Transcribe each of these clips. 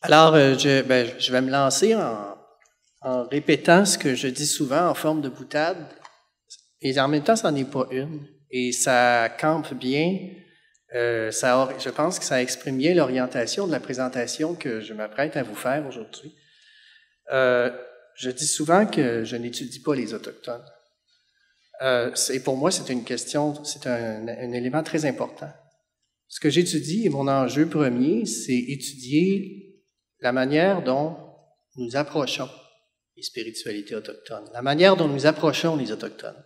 Alors, je vais me lancer en répétant ce que je dis souvent en forme de boutade, et en même temps, ça n'en est pas une, et ça campe bien, je pense que ça exprime bien l'orientation de la présentation que je m'apprête à vous faire aujourd'hui. Je dis souvent que je n'étudie pas les Autochtones. Et pour moi, c'est une question, c'est un élément très important. Ce que j'étudie, et mon enjeu premier, c'est étudier la manière dont nous approchons les spiritualités autochtones, la manière dont nous approchons les Autochtones,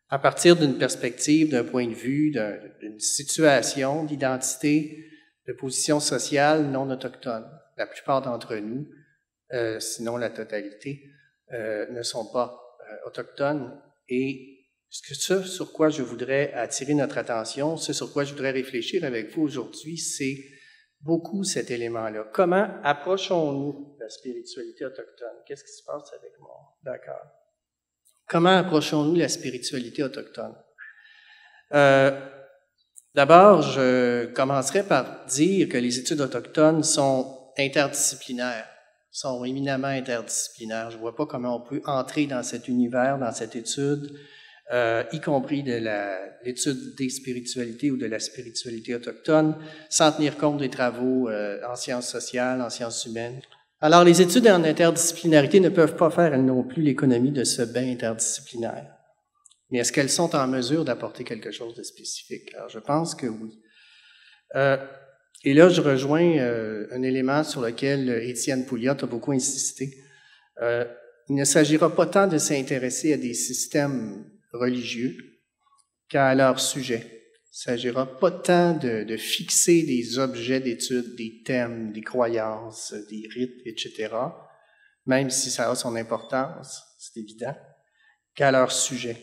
à partir d'une perspective, d'un point de vue, d'une situation, d'identité, de position sociale non autochtone. La plupart d'entre nous, sinon la totalité, ne sont pas autochtones. Et ce sur quoi je voudrais attirer notre attention, ce sur quoi je voudrais réfléchir avec vous aujourd'hui, c'est beaucoup cet élément-là. Comment approchons-nous la spiritualité autochtone? Qu'est-ce qui se passe avec moi? D'accord. Comment approchons-nous la spiritualité autochtone? D'abord, je commencerai par dire que les études autochtones sont interdisciplinaires, sont éminemment interdisciplinaires. Je ne vois pas comment on peut entrer dans cet univers, dans cette étude, y compris de l'étude des spiritualités ou de la spiritualité autochtone, sans tenir compte des travaux en sciences sociales, en sciences humaines. Alors, les études en interdisciplinarité ne peuvent pas faire, elles non plus, l'économie de ce bain interdisciplinaire. Mais est-ce qu'elles sont en mesure d'apporter quelque chose de spécifique? Alors, je pense que oui. Et là, je rejoins un élément sur lequel Étienne Pouliot a beaucoup insisté. Il ne s'agira pas tant de s'intéresser à des systèmes religieux qu'à leur sujet. Il ne s'agira pas tant de fixer des objets d'étude, des thèmes, des croyances, des rites, etc., même si ça a son importance, c'est évident, qu'à leur sujet.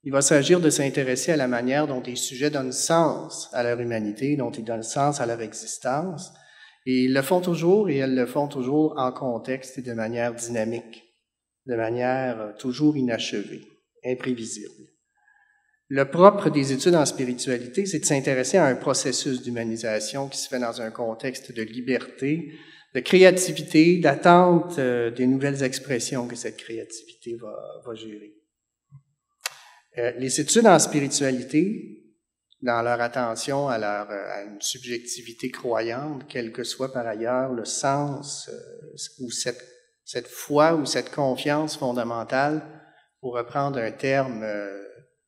Il va s'agir de s'intéresser à la manière dont les sujets donnent sens à leur humanité, dont ils donnent sens à leur existence, et ils le font toujours, et elles le font toujours en contexte et de manière dynamique, de manière toujours inachevée, imprévisible. Le propre des études en spiritualité, c'est de s'intéresser à un processus d'humanisation qui se fait dans un contexte de liberté, de créativité, d'attente des nouvelles expressions que cette créativité va gérer. Les études en spiritualité, dans leur attention à une subjectivité croyante, quel que soit par ailleurs le sens ou cette foi ou cette confiance fondamentale, pour reprendre un terme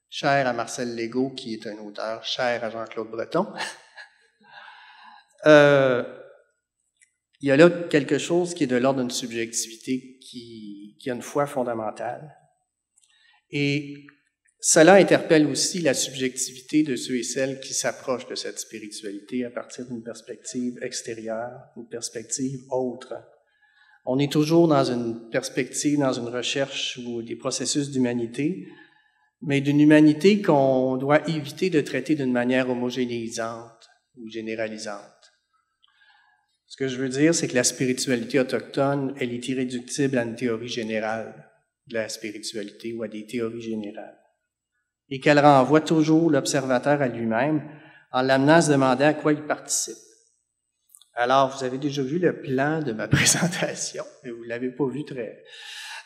cher à Marcel Legault, qui est un auteur cher à Jean-Claude Breton, il y a là quelque chose qui est de l'ordre d'une subjectivité qui a une foi fondamentale. Et cela interpelle aussi la subjectivité de ceux et celles qui s'approchent de cette spiritualité à partir d'une perspective extérieure, une perspective autre. On est toujours dans une perspective, dans une recherche ou des processus d'humanité, mais d'une humanité qu'on doit éviter de traiter d'une manière homogénéisante ou généralisante. Ce que je veux dire, c'est que la spiritualité autochtone, elle est irréductible à une théorie générale de la spiritualité ou à des théories générales, et qu'elle renvoie toujours l'observateur à lui-même en l'amenant à se demander à quoi il participe. Alors, vous avez déjà vu le plan de ma présentation, mais vous ne l'avez pas vu très...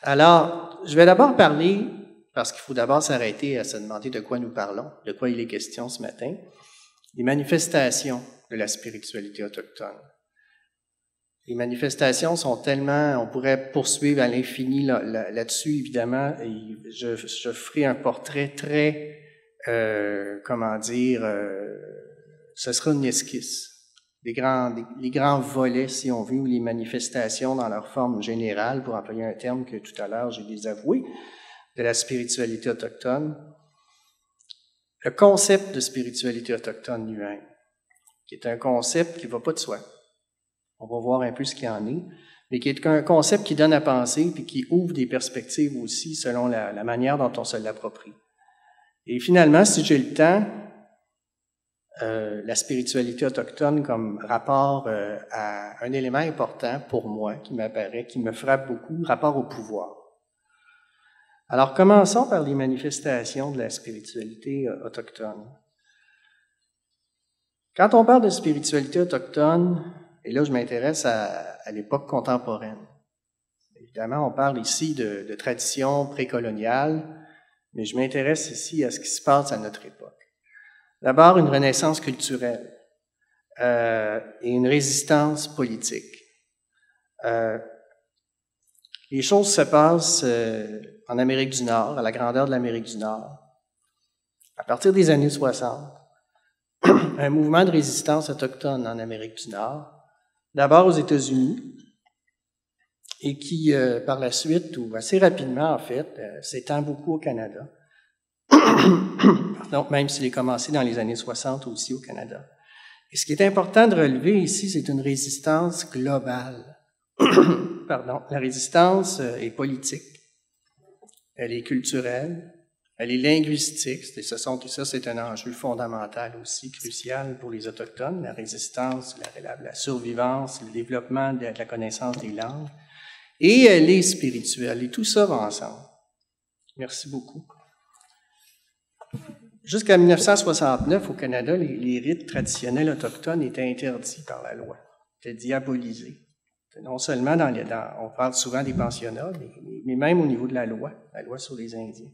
Alors, je vais d'abord parler, parce qu'il faut d'abord s'arrêter à se demander de quoi nous parlons, de quoi il est question ce matin, des manifestations de la spiritualité autochtone. Les manifestations sont tellement... On pourrait poursuivre à l'infini là-dessus, évidemment, et je ferai un portrait très... ce sera une esquisse. Les grands volets, si on veut, ou les manifestations dans leur forme générale, pour employer un terme que tout à l'heure j'ai désavoué, de la spiritualité autochtone. Le concept de spiritualité autochtone lui-même, qui est un concept qui ne va pas de soi. On va voir un peu ce qu'il y en est, mais qui est un concept qui donne à penser puis qui ouvre des perspectives aussi selon la manière dont on se l'approprie. Et finalement, si j'ai le temps, la spiritualité autochtone comme rapport à un élément important pour moi, qui m'apparaît, qui me frappe beaucoup, rapport au pouvoir. Alors, commençons par les manifestations de la spiritualité autochtone. Quand on parle de spiritualité autochtone, Et là, je m'intéresse à l'époque contemporaine. Évidemment, on parle ici de tradition précoloniale, mais je m'intéresse ici à ce qui se passe à notre époque. D'abord, une renaissance culturelle et une résistance politique. Les choses se passent en Amérique du Nord, à la grandeur de l'Amérique du Nord. À partir des années 60, un mouvement de résistance autochtone en Amérique du Nord, d'abord aux États-Unis, et qui, par la suite, ou assez rapidement en fait, s'étend beaucoup au Canada. Pardon, même s'il est commencé dans les années 60 aussi au Canada. Et ce qui est important de relever ici, c'est une résistance globale. Pardon, la résistance est politique, elle est culturelle, elle est linguistique, et ça c'est un enjeu fondamental aussi, crucial pour les Autochtones, la résistance, la survivance, le développement de la connaissance des langues, et elle est spirituelle, et tout ça va ensemble. Merci beaucoup. Jusqu'à 1969, au Canada, les rites traditionnels autochtones étaient interdits par la loi, étaient diabolisés. Non seulement on parle souvent des pensionnats, mais même au niveau de la loi sur les Indiens.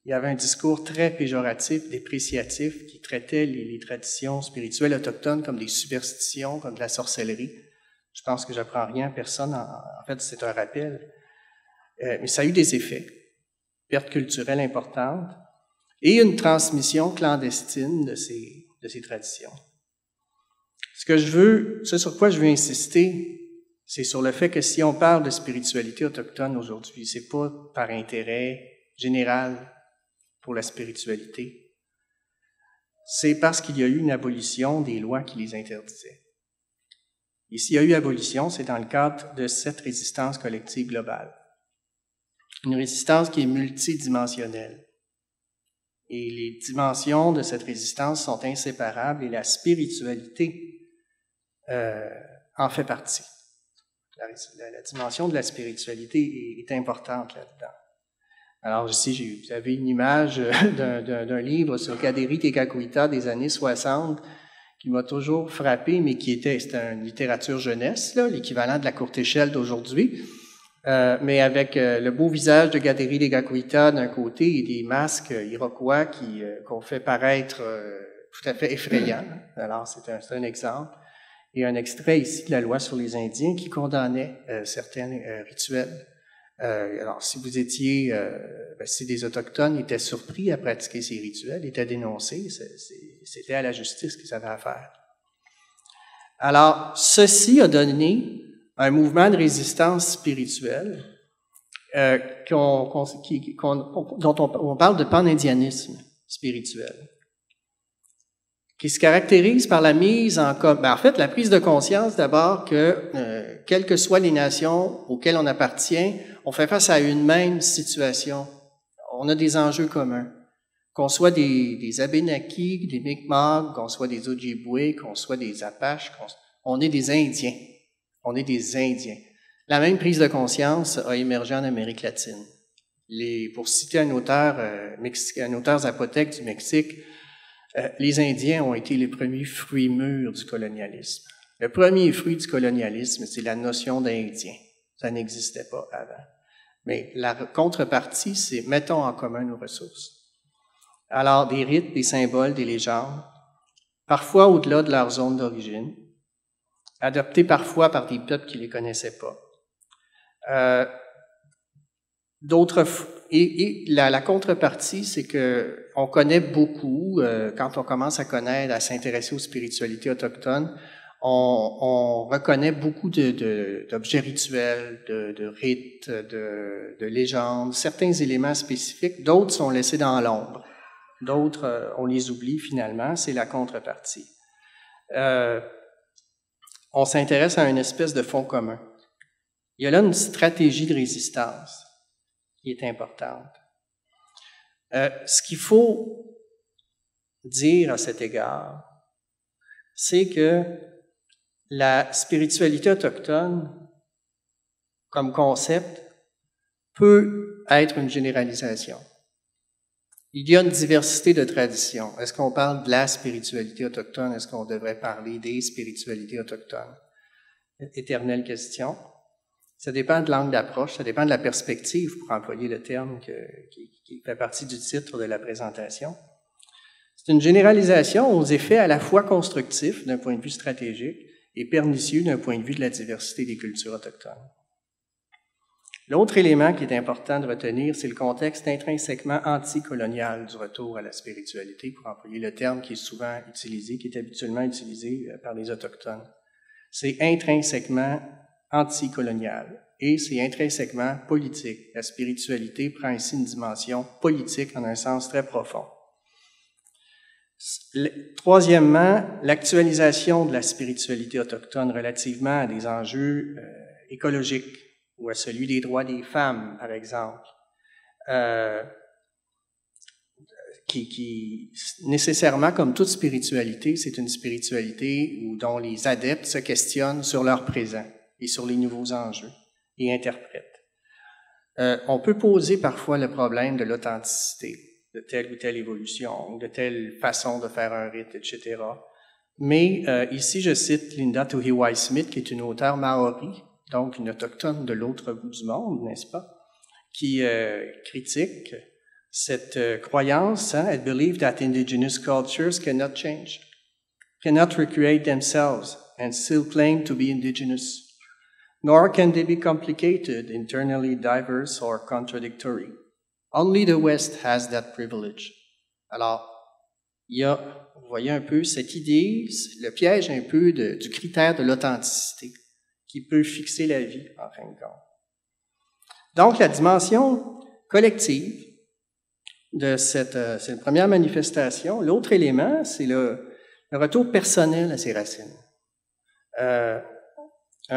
Il y avait un discours très péjoratif, dépréciatif, qui traitait les traditions spirituelles autochtones comme des superstitions, comme de la sorcellerie. Je pense que j'apprends rien à personne. En fait, c'est un rappel. Mais ça a eu des effets. Perte culturelle importante et une transmission clandestine de ces traditions. Ce sur quoi je veux insister, c'est sur le fait que si on parle de spiritualité autochtone aujourd'hui, c'est pas par intérêt général pour la spiritualité, c'est parce qu'il y a eu une abolition des lois qui les interdisaient. Et s'il y a eu abolition, c'est dans le cadre de cette résistance collective globale. Une résistance qui est multidimensionnelle. Et les dimensions de cette résistance sont inséparables et la spiritualité en fait partie. La dimension de la spiritualité est importante là-dedans. Alors ici, vous avez une image d'un livre sur Kaderi Tekakwitha des années 60 qui m'a toujours frappé, mais c'était une littérature jeunesse, l'équivalent de la courte échelle d'aujourd'hui. Mais avec le beau visage de Kaderi Tekakwitha d'un côté et des masques iroquois qu'on fait paraître tout à fait effrayants. Alors, c'est un exemple. Et un extrait ici de la loi sur les Indiens qui condamnait certains rituels. Alors, si si des Autochtones étaient surpris à pratiquer ces rituels, étaient dénoncés, c'était à la justice qu'ils avaient affaire. Alors, ceci a donné un mouvement de résistance spirituelle dont on parle de pan-indianisme spirituel, qui se caractérise par la mise en fait, la prise de conscience d'abord que, quelles que soient les nations auxquelles on appartient, on fait face à une même situation. On a des enjeux communs. Qu'on soit des Abénaquis, des Mi'kmaq, qu'on soit des Ojibwe, qu'on soit des Apaches, on est des Indiens. On est des Indiens. La même prise de conscience a émergé en Amérique latine. Pour citer un auteur zapotèque du Mexique, les Indiens ont été les premiers fruits mûrs du colonialisme. Le premier fruit du colonialisme, c'est la notion d'Indien. Ça n'existait pas avant. Mais la contrepartie, c'est mettons en commun nos ressources. Alors, des rites, des symboles, des légendes, parfois au-delà de leur zone d'origine, adoptés parfois par des peuples qui ne les connaissaient pas. La contrepartie, c'est que on connaît beaucoup, quand on commence à s'intéresser aux spiritualités autochtones, on reconnaît beaucoup d'objets rituels, de rites, de légendes, certains éléments spécifiques, d'autres sont laissés dans l'ombre, d'autres, on les oublie finalement, c'est la contrepartie. On s'intéresse à une espèce de fond commun. Il y a là une stratégie de résistance qui est importante. Ce qu'il faut dire à cet égard, c'est que la spiritualité autochtone, comme concept, peut être une généralisation. Il y a une diversité de traditions. Est-ce qu'on parle de la spiritualité autochtone? Est-ce qu'on devrait parler des spiritualités autochtones? Éternelle question. Ça dépend de l'angle d'approche, ça dépend de la perspective, pour employer le terme qui fait partie du titre de la présentation. C'est une généralisation aux effets à la fois constructifs d'un point de vue stratégique et pernicieux d'un point de vue de la diversité des cultures autochtones. L'autre élément qui est important de retenir, c'est le contexte intrinsèquement anticolonial du retour à la spiritualité, pour employer le terme qui est souvent utilisé, qui est habituellement utilisé par les Autochtones. C'est intrinsèquement anticolonial et c'est intrinsèquement politique. La spiritualité prend ici une dimension politique en un sens très profond. Troisièmement, l'actualisation de la spiritualité autochtone relativement à des enjeux écologiques ou à celui des droits des femmes, par exemple, qui nécessairement, comme toute spiritualité, c'est une spiritualité dont les adeptes se questionnent sur leur présent et sur les nouveaux enjeux et interprètent. On peut poser parfois le problème de l'authenticité de telle ou telle évolution, de telle façon de faire un rite, etc. Mais ici, je cite Linda Tuhiwai-Smith, qui est une auteure maori, donc une autochtone de l'autre bout du monde, n'est-ce pas, qui critique cette croyance, elle believe that indigenous cultures cannot change, cannot recreate themselves and still claim to be indigenous, nor can they be complicated, internally diverse or contradictory. Only the West has that privilege. Alors, il y a, vous voyez un peu cette idée, le piège un peu du critère de l'authenticité qui peut fixer la vie, en fin de compte. Donc, la dimension collective de cette première manifestation. L'autre élément, c'est le retour personnel à ses racines. Un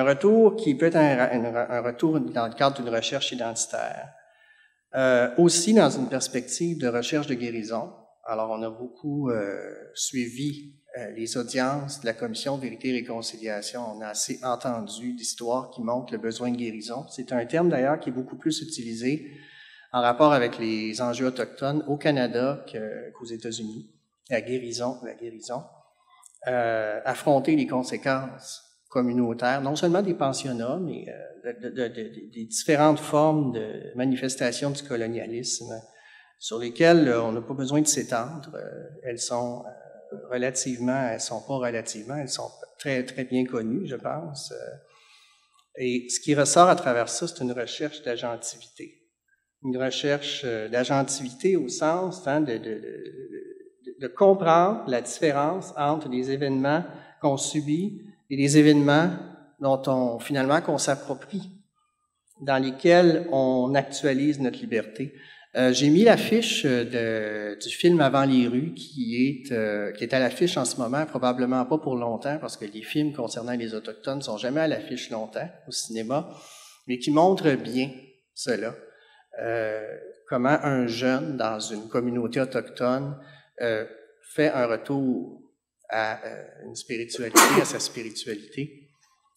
retour qui peut être un retour dans le cadre d'une recherche identitaire. Aussi dans une perspective de recherche de guérison. Alors, on a beaucoup suivi les audiences de la Commission Vérité et Réconciliation. On a assez entendu d'histoires qui montrent le besoin de guérison. C'est un terme d'ailleurs qui est beaucoup plus utilisé en rapport avec les enjeux autochtones au Canada qu'aux États-Unis. La guérison. Affronter les conséquences communautaires, non seulement des pensionnats, mais des différentes formes de manifestations du colonialisme sur lesquelles on n'a pas besoin de s'étendre. Elles sont très, très bien connues, je pense. Et ce qui ressort à travers ça, c'est une recherche d'agentivité. Une recherche d'agentivité au sens de comprendre la différence entre les événements qu'on subit et les événements finalement qu'on s'approprie, dans lesquels on actualise notre liberté. J'ai mis l'affiche du film Avant les rues qui est à l'affiche en ce moment, probablement pas pour longtemps, parce que les films concernant les Autochtones sont jamais à l'affiche longtemps au cinéma, mais qui montre bien cela. Comment un jeune dans une communauté autochtone fait un retour à une spiritualité, à sa spiritualité,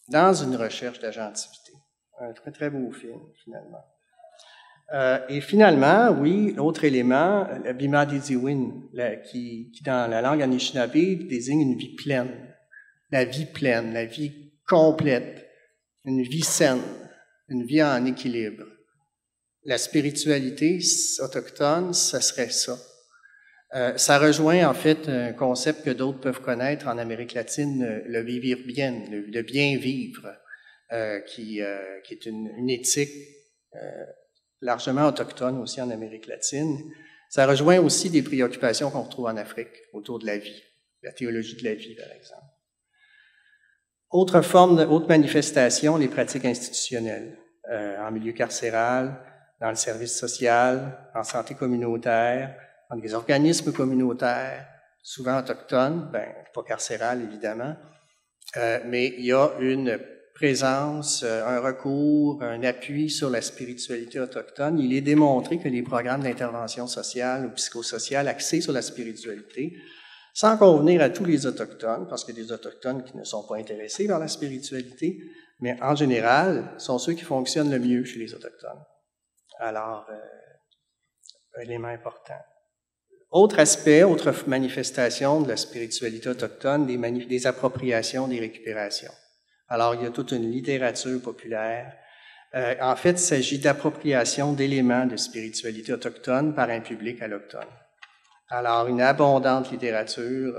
dans une recherche d'agentivité. Un très, très beau film, finalement. Et finalement, oui, l'autre élément, le Bima Diziwin, qui dans la langue Anishinaabe désigne une vie pleine, la vie complète, une vie saine, une vie en équilibre. La spiritualité autochtone, ce serait ça. Ça rejoint en fait un concept que d'autres peuvent connaître en Amérique latine, le vivir bien, le bien vivre, qui est une éthique largement autochtone aussi en Amérique latine. Ça rejoint aussi des préoccupations qu'on retrouve en Afrique autour de la vie, la théologie de la vie, par exemple. Autre manifestation, les pratiques institutionnelles, en milieu carcéral, dans le service social, en santé communautaire, dans des organismes communautaires, souvent autochtones, pas carcérales évidemment, mais il y a une présence, un recours, un appui sur la spiritualité autochtone. Il est démontré que les programmes d'intervention sociale ou psychosociale axés sur la spiritualité, sans convenir à tous les Autochtones, parce qu'il y a des Autochtones qui ne sont pas intéressés par la spiritualité, mais en général, sont ceux qui fonctionnent le mieux chez les Autochtones. Alors, élément important. Autre aspect, autre manifestation de la spiritualité autochtone, des appropriations, des récupérations. Alors, il y a toute une littérature populaire. En fait, il s'agit d'appropriation d'éléments de spiritualité autochtone par un public alloctone. Alors, une abondante littérature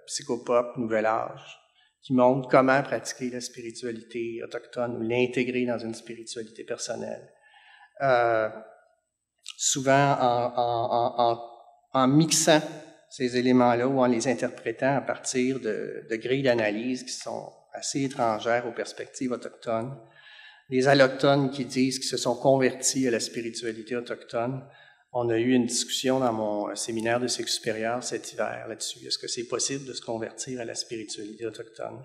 psychopop, nouvel âge, qui montre comment pratiquer la spiritualité autochtone ou l'intégrer dans une spiritualité personnelle. Souvent en mixant ces éléments-là ou en les interprétant à partir de grilles d'analyse qui sont assez étrangères aux perspectives autochtones. Les allochtones qui disent qu'ils se sont convertis à la spiritualité autochtone. On a eu une discussion dans mon séminaire de cycle supérieur cet hiver là-dessus. Est-ce que c'est possible de se convertir à la spiritualité autochtone?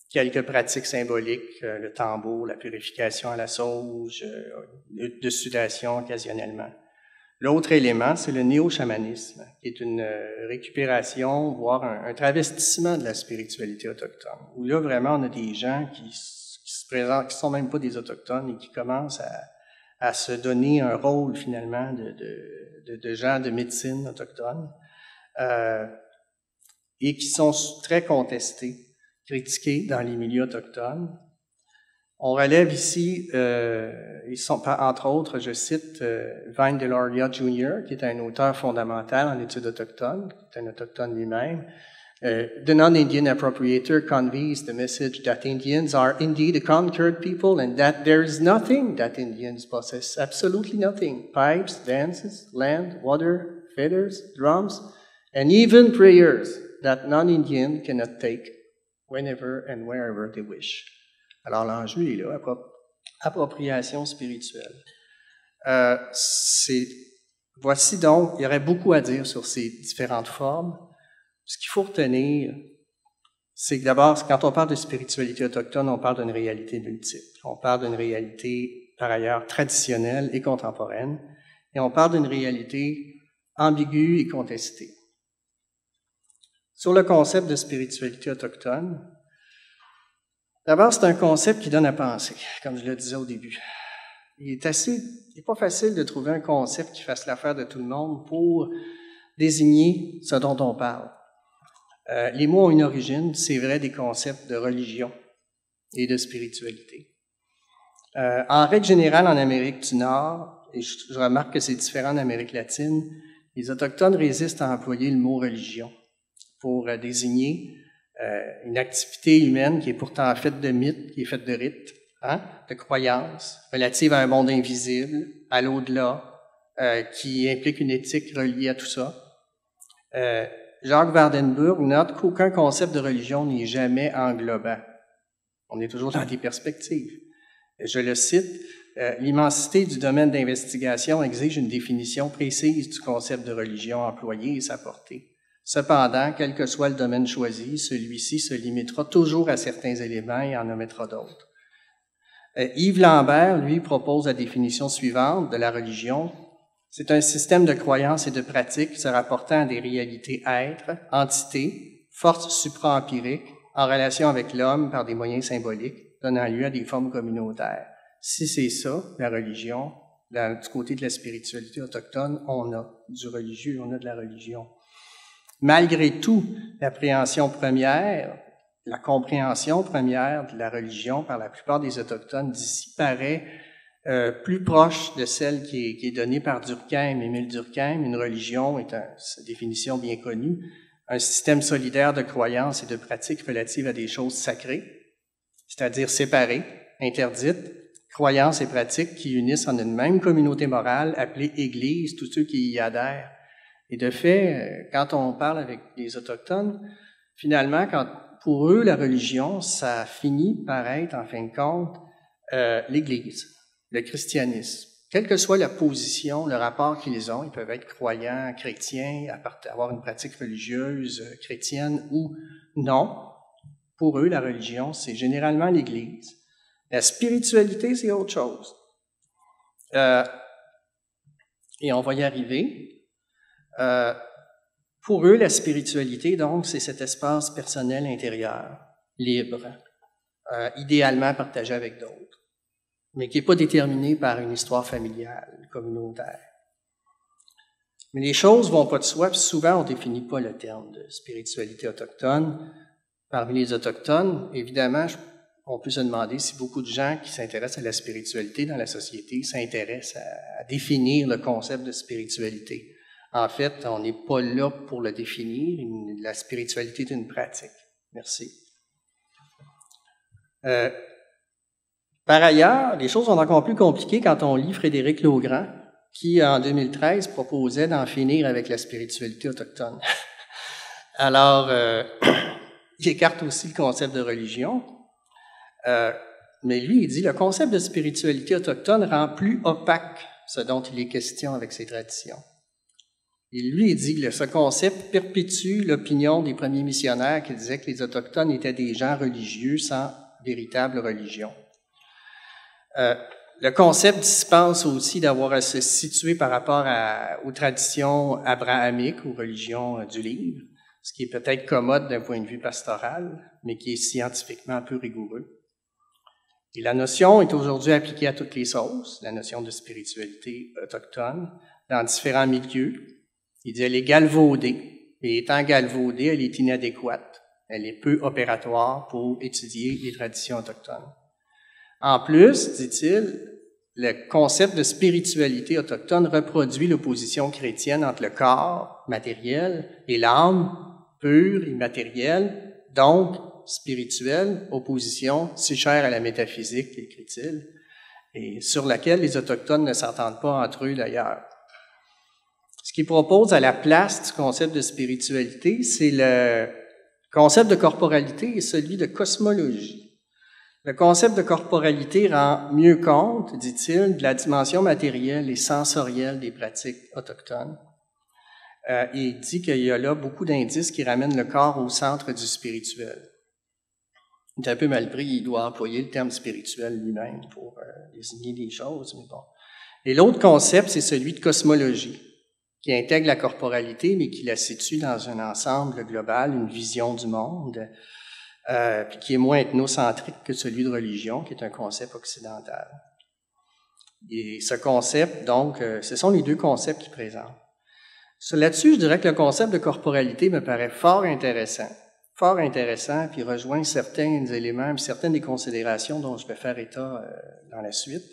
Quelques pratiques symboliques, le tambour, la purification à la sauge, de sudation occasionnellement. L'autre élément, c'est le néo-chamanisme, qui est une récupération, voire un travestissement de la spiritualité autochtone. Où là, vraiment, on a des gens qui se présentent, qui sont même pas des autochtones et qui commencent à se donner un rôle, finalement, de gens de médecine autochtone, et qui sont très contestés, critiqués dans les milieux autochtones. On relève ici, ils sont, entre autres, je cite Vine Deloria Jr., qui est un auteur fondamental en études autochtones, qui est un autochtone lui-même. The non-Indian appropriator conveys the message that Indians are indeed a conquered people and that there is nothing that Indians possess, absolutely nothing. Pipes, dances, land, water, feathers, drums, and even prayers that non-Indian cannot take whenever and wherever they wish. Alors, l'enjeu est là, appropriation spirituelle. Voici donc, il y aurait beaucoup à dire sur ces différentes formes. Ce qu'il faut retenir, c'est que d'abord, quand on parle de spiritualité autochtone, on parle d'une réalité multiple. On parle d'une réalité, par ailleurs, traditionnelle et contemporaine, et on parle d'une réalité ambiguë et contestée. Sur le concept de spiritualité autochtone, d'abord, c'est un concept qui donne à penser, comme je le disais au début. Il n'est pas facile de trouver un concept qui fasse l'affaire de tout le monde pour désigner ce dont on parle. Les mots ont une origine, c'est vrai, des concepts de religion et de spiritualité. En règle générale, en Amérique du Nord, et je remarque que c'est différent en Amérique latine, les Autochtones résistent à employer le mot religion pour désigner une activité humaine qui est pourtant faite de mythes, qui est faite de rites, de croyances, relative à un monde invisible, à l'au-delà, qui implique une éthique reliée à tout ça. Jacques Vardenburg note qu'aucun concept de religion n'est jamais englobant. On est toujours dans des perspectives. Je le cite, l'immensité du domaine d'investigation exige une définition précise du concept de religion employé et sa portée. Cependant, quel que soit le domaine choisi, celui-ci se limitera toujours à certains éléments et en omettra d'autres. Yves Lambert, lui, propose la définition suivante de la religion. C'est un système de croyances et de pratiques se rapportant à des réalités êtres, entités, forces supra-empiriques, en relation avec l'homme par des moyens symboliques, donnant lieu à des formes communautaires. Si c'est ça, la religion, du côté de la spiritualité autochtone, on a du religieux, on a de la religion. Malgré tout, l'appréhension première, la compréhension première de la religion par la plupart des Autochtones d'ici paraît plus proche de celle qui est donnée par Durkheim, Émile Durkheim. Une religion est, sa définition bien connue, un système solidaire de croyances et de pratiques relatives à des choses sacrées, c'est-à-dire séparées, interdites, croyances et pratiques qui unissent en une même communauté morale appelée Église tous ceux qui y adhèrent. Et de fait, quand on parle avec les Autochtones, finalement, pour eux, la religion, ça finit par être, en fin de compte, l'Église, le christianisme. Quelle que soit la position, le rapport qu'ils ont, ils peuvent être croyants, chrétiens, avoir une pratique religieuse chrétienne ou non. Pour eux, la religion, c'est généralement l'Église. La spiritualité, c'est autre chose. Et on va y arriver. Pour eux, la spiritualité, donc, c'est cet espace personnel intérieur, libre, idéalement partagé avec d'autres, mais qui n'est pas déterminé par une histoire familiale, communautaire. Mais les choses vont pas de soi, puis souvent on ne définit pas le terme de spiritualité autochtone. Parmi les Autochtones, évidemment, on peut se demander si beaucoup de gens qui s'intéressent à la spiritualité dans la société s'intéressent à définir le concept de spiritualité. En fait, on n'est pas là pour le définir. La spiritualité est une pratique. Merci. Par ailleurs, les choses sont encore plus compliquées quand on lit Frédéric Laugrand, qui, en 2013, proposait d'en finir avec la spiritualité autochtone. Alors, il écarte aussi le concept de religion, mais lui, il dit, le concept de spiritualité autochtone rend plus opaque ce dont il est question avec ces traditions. Et lui, il dit que ce concept perpétue l'opinion des premiers missionnaires qui disaient que les Autochtones étaient des gens religieux sans véritable religion. Le concept dispense aussi d'avoir à se situer par rapport aux traditions abrahamiques, aux religions du livre, ce qui est peut-être commode d'un point de vue pastoral, mais qui est scientifiquement peu rigoureux. Et la notion est aujourd'hui appliquée à toutes les sauces, la notion de spiritualité autochtone, dans différents milieux. Il dit elle est galvaudée, et étant galvaudée, elle est inadéquate. Elle est peu opératoire pour étudier les traditions autochtones. En plus, dit-il, le concept de spiritualité autochtone reproduit l'opposition chrétienne entre le corps matériel et l'âme pure, immatérielle, donc spirituelle, opposition si chère à la métaphysique, écrit-il, et sur laquelle les Autochtones ne s'entendent pas entre eux d'ailleurs. Ce qu'il propose à la place du concept de spiritualité, c'est le concept de corporalité et celui de cosmologie. Le concept de corporalité rend mieux compte, dit-il, de la dimension matérielle et sensorielle des pratiques autochtones. Il dit qu'il y a là beaucoup d'indices qui ramènent le corps au centre du spirituel. Il est un peu mal pris, il doit employer le terme spirituel lui-même pour désigner des choses, mais bon. Et l'autre concept, c'est celui de cosmologie, qui intègre la corporalité, mais qui la situe dans un ensemble global, une vision du monde, puis qui est moins ethnocentrique que celui de religion, qui est un concept occidental. Et ce concept, donc, ce sont les deux concepts qu'il présente. Là-dessus, je dirais que le concept de corporalité me paraît fort intéressant, puis rejoint certains éléments, certaines des considérations dont je vais faire état dans la suite.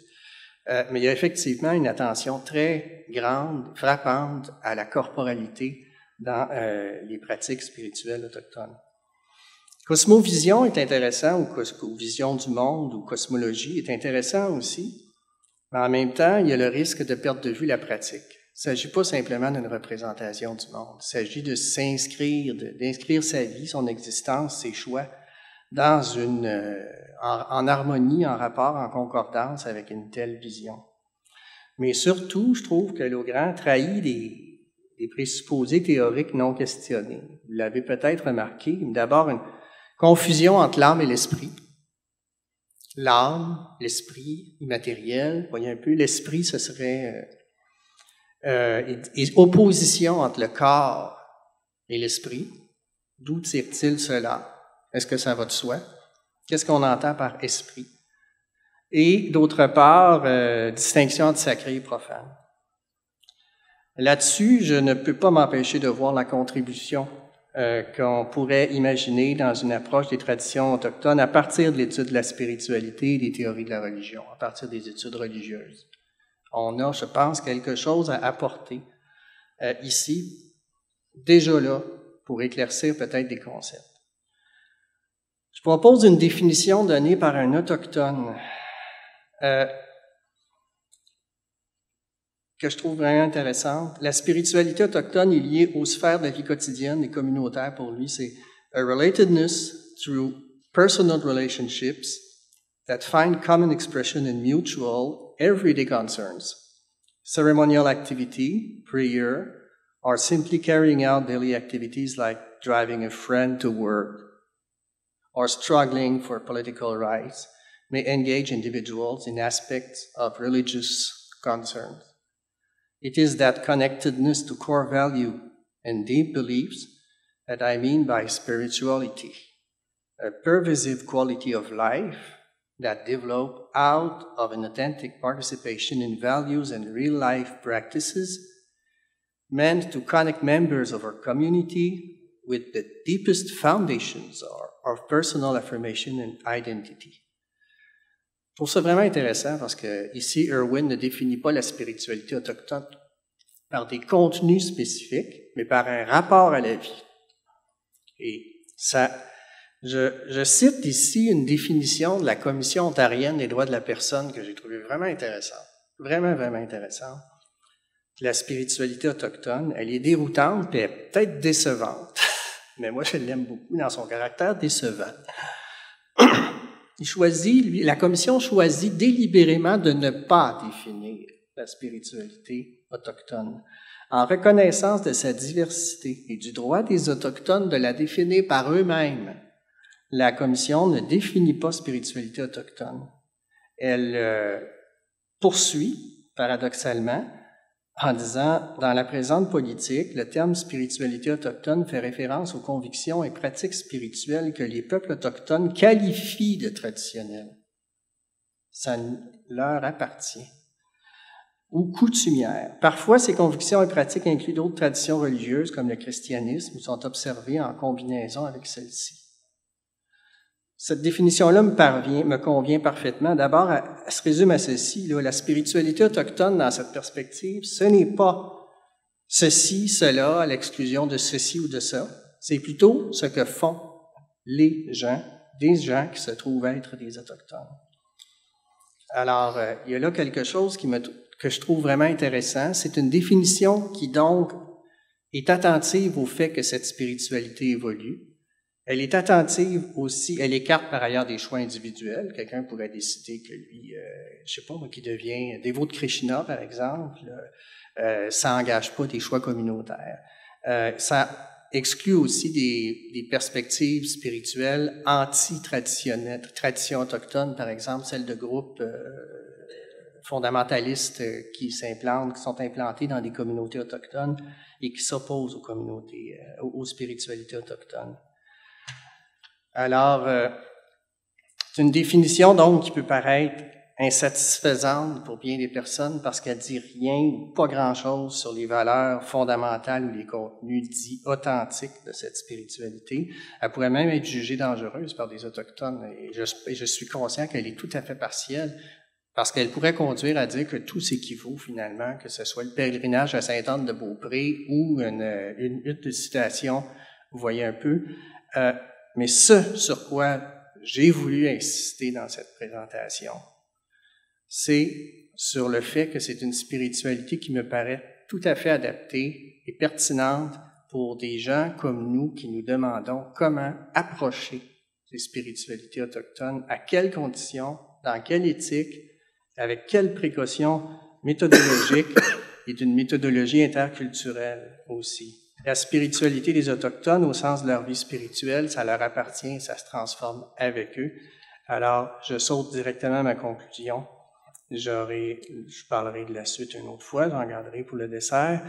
Mais il y a effectivement une attention très grande, frappante à la corporalité dans les pratiques spirituelles autochtones. Cosmovision est intéressant, ou vision du monde, ou cosmologie est intéressant aussi, mais en même temps, il y a le risque de perdre de vue la pratique. Il ne s'agit pas simplement d'une représentation du monde, il s'agit de s'inscrire, d'inscrire sa vie, son existence, ses choix, dans en harmonie, en rapport, en concordance avec une telle vision. Mais surtout, je trouve que Laugrand trahit des présupposés théoriques non questionnés. Vous l'avez peut-être remarqué, d'abord une confusion entre l'âme et l'esprit. L'âme, l'esprit immatériel, voyez un peu, l'esprit, ce serait opposition entre le corps et l'esprit. D'où tire-t-il cela? Est-ce que ça va de soi? Qu'est-ce qu'on entend par esprit? Et d'autre part, distinction entre sacré et profane. Là-dessus, je ne peux pas m'empêcher de voir la contribution qu'on pourrait imaginer dans une approche des traditions autochtones à partir de l'étude de la spiritualité et des théories de la religion, à partir des études religieuses. On a, je pense, quelque chose à apporter ici, déjà là, pour éclaircir peut-être des concepts. Je propose une définition donnée par un autochtone que je trouve vraiment intéressante. La spiritualité autochtone est liée aux sphères de la vie quotidienne et communautaire pour lui. C'est « a relatedness through personal relationships that find common expression in mutual, everyday concerns, ceremonial activity, prayer, or simply carrying out daily activities like driving a friend to work or struggling for political rights may engage individuals in aspects of religious concerns. It is that connectedness to core value and deep beliefs that I mean by spirituality, a pervasive quality of life that develop out of an authentic participation in values and real-life practices meant to connect members of our community with the deepest foundations of personal affirmation and identity. Je trouve ça vraiment intéressant parce que ici, Irwin ne définit pas la spiritualité autochtone par des contenus spécifiques, mais par un rapport à la vie. Et je cite ici une définition de la Commission ontarienne des droits de la personne que j'ai trouvée vraiment intéressante, vraiment, vraiment intéressante. La spiritualité autochtone, elle est déroutante et peut-être décevante, mais moi je l'aime beaucoup dans son caractère décevant. La Commission choisit délibérément de ne pas définir la spiritualité autochtone, en reconnaissance de sa diversité et du droit des Autochtones de la définir par eux-mêmes. La Commission ne définit pas spiritualité autochtone. Elle poursuit, paradoxalement, en disant, dans la présente politique, le terme spiritualité autochtone fait référence aux convictions et pratiques spirituelles que les peuples autochtones qualifient de traditionnelles. Ça leur appartient. Ou coutumières. Parfois, ces convictions et pratiques incluent d'autres traditions religieuses, comme le christianisme, ou sont observées en combinaison avec celles-ci. Cette définition-là me convient parfaitement. D'abord, elle se résume à ceci, là, la spiritualité autochtone dans cette perspective, ce n'est pas ceci, cela, à l'exclusion de ceci ou de ça. C'est plutôt ce que font des gens qui se trouvent être des Autochtones. Alors, il y a là quelque chose que je trouve vraiment intéressant. C'est une définition qui, donc, est attentive au fait que cette spiritualité évolue. Elle est attentive aussi, elle écarte par ailleurs des choix individuels. Quelqu'un pourrait décider que lui, je sais pas moi, qui devient dévot de Krishna, par exemple, ça n'engage pas des choix communautaires. Ça exclut aussi des perspectives spirituelles anti-traditionnelles, traditions autochtones, par exemple, celles de groupes fondamentalistes qui sont implantés dans des communautés autochtones et qui s'opposent aux spiritualités autochtones. Alors, c'est une définition, donc, qui peut paraître insatisfaisante pour bien des personnes parce qu'elle dit rien ou pas grand-chose sur les valeurs fondamentales ou les contenus dits authentiques de cette spiritualité. Elle pourrait même être jugée dangereuse par des Autochtones et je suis conscient qu'elle est tout à fait partielle parce qu'elle pourrait conduire à dire que tout s'équivaut finalement, que ce soit le pèlerinage à Sainte-Anne-de-Beaupré ou une hutte de citation, vous voyez un peu. Mais ce sur quoi j'ai voulu insister dans cette présentation, c'est sur le fait que c'est une spiritualité qui me paraît tout à fait adaptée et pertinente pour des gens comme nous qui nous demandons comment approcher ces spiritualités autochtones, à quelles conditions, dans quelle éthique, avec quelles précautions méthodologiques et d'une méthodologie interculturelle aussi. La spiritualité des Autochtones, au sens de leur vie spirituelle, ça leur appartient, ça se transforme avec eux. Alors, je saute directement à ma conclusion. Je parlerai de la suite une autre fois, j'en garderai pour le dessert.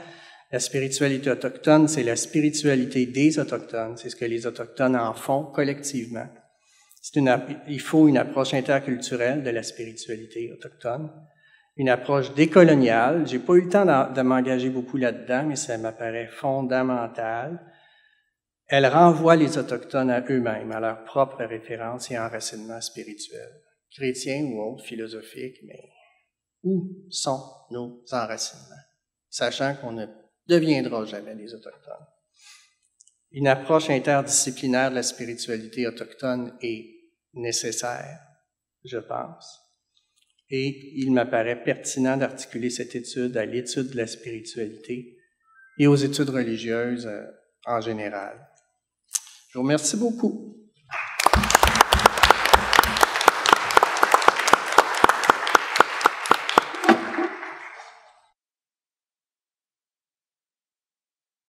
La spiritualité autochtone, c'est la spiritualité des Autochtones, c'est ce que les Autochtones en font collectivement. Il faut une approche interculturelle de la spiritualité autochtone. Une approche décoloniale. J'ai pas eu le temps de m'engager beaucoup là-dedans, mais ça m'apparaît fondamental. Elle renvoie les Autochtones à eux-mêmes, à leur propre référence et enracinement spirituel, chrétien ou autre, philosophique, mais où sont nos enracinements? Sachant qu'on ne deviendra jamais des Autochtones. Une approche interdisciplinaire de la spiritualité autochtone est nécessaire, je pense. Et il m'apparaît pertinent d'articuler cette étude à l'étude de la spiritualité et aux études religieuses en général. Je vous remercie beaucoup.